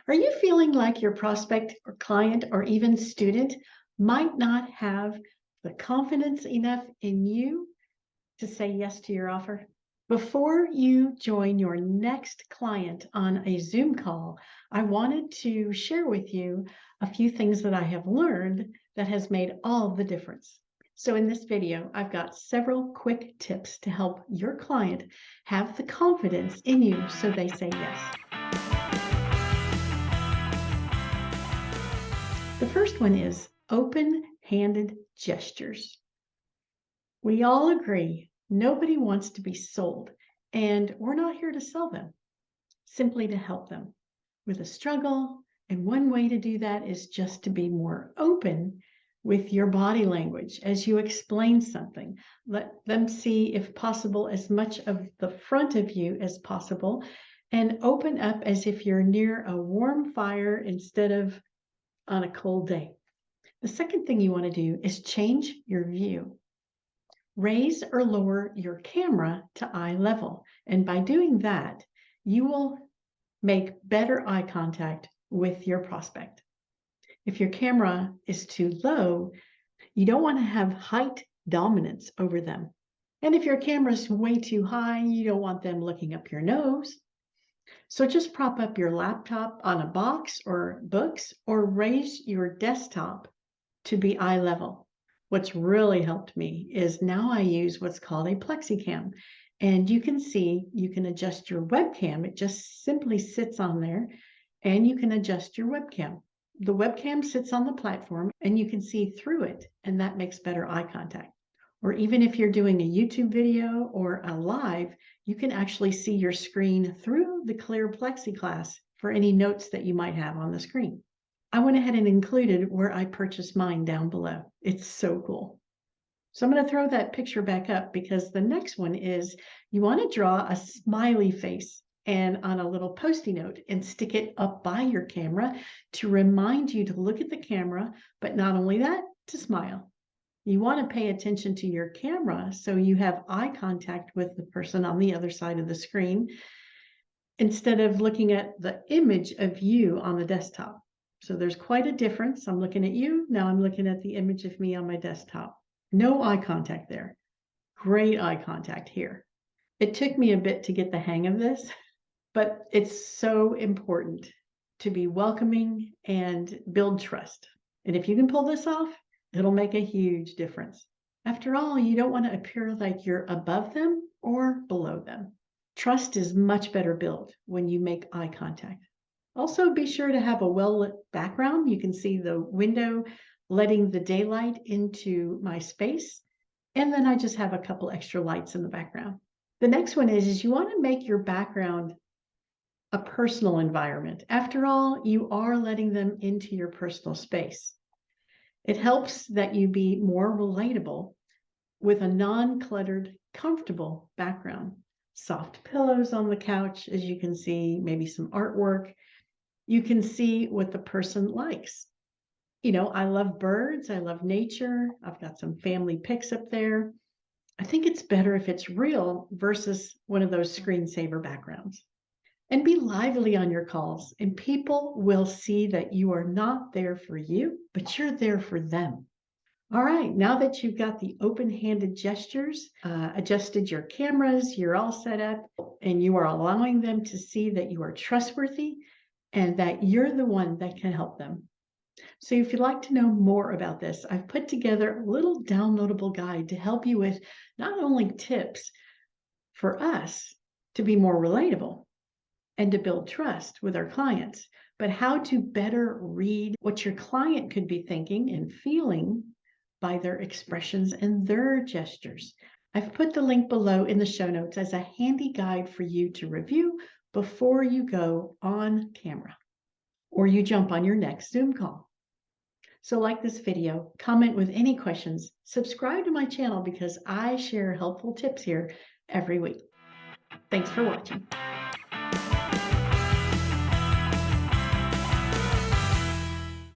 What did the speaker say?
Are you feeling like your prospect or client or even student might not have the confidence enough in you to say yes to your offer? Before you join your next client on a Zoom call, I wanted to share with you a few things that I have learned that has made all the difference. So in this video, I've got several quick tips to help your client have the confidence in you so they say yes. The first one is open-handed gestures. We all agree nobody wants to be sold, and we're not here to sell them, simply to help them with a struggle. And one way to do that is just to be more open with your body language as you explain something. Let them see, if possible, as much of the front of you as possible, and open up as if you're near a warm fire instead of on a cold day. The second thing you want to do is change your view. Raise or lower your camera to eye level. And by doing that, you will make better eye contact with your prospect. If your camera is too low, you don't want to have height dominance over them. And if your camera is way too high, you don't want them looking up your nose. So just prop up your laptop on a box or books, or raise your desktop to be eye level. What's really helped me is now I use what's called a PlexiCam. And you can see, you can adjust your webcam. It just simply sits on there, and you can adjust your webcam. The webcam sits on the platform and you can see through it, and that makes better eye contact. Or even if you're doing a YouTube video or a live, you can actually see your screen through the clear plexiglass for any notes that you might have on the screen. I went ahead and included where I purchased mine down below. It's so cool. So I'm going to throw that picture back up, because the next one is you want to draw a smiley face and on a little Post-it note and stick it up by your camera to remind you to look at the camera, but not only that, to smile. You want to pay attention to your camera so you have eye contact with the person on the other side of the screen instead of looking at the image of you on the desktop. So there's quite a difference. I'm looking at you, now I'm looking at the image of me on my desktop. No eye contact there. Great eye contact here. It took me a bit to get the hang of this, but it's so important to be welcoming and build trust. And if you can pull this off, it'll make a huge difference. After all, you don't want to appear like you're above them or below them. Trust is much better built when you make eye contact. Also, be sure to have a well-lit background. You can see the window letting the daylight into my space. And then I just have a couple extra lights in the background. The next one is you want to make your background a personal environment. After all, you are letting them into your personal space. It helps that you be more relatable with a non-cluttered, comfortable background. Soft pillows on the couch, as you can see, maybe some artwork. You can see what the person likes. You know, I love birds, I love nature. I've got some family pics up there. I think it's better if it's real versus one of those screensaver backgrounds. And be lively on your calls, and people will see that you are not there for you, but you're there for them. All right, now that you've got the open-handed gestures, adjusted your cameras, you're all set up, and you are allowing them to see that you are trustworthy and that you're the one that can help them. So if you'd like to know more about this, I've put together a little downloadable guide to help you with not only tips for us to be more relatable and to build trust with our clients, but how to better read what your client could be thinking and feeling by their expressions and their gestures. I've put the link below in the show notes as a handy guide for you to review before you go on camera or you jump on your next Zoom call. So like this video, comment with any questions, subscribe to my channel because I share helpful tips here every week. Thanks for watching.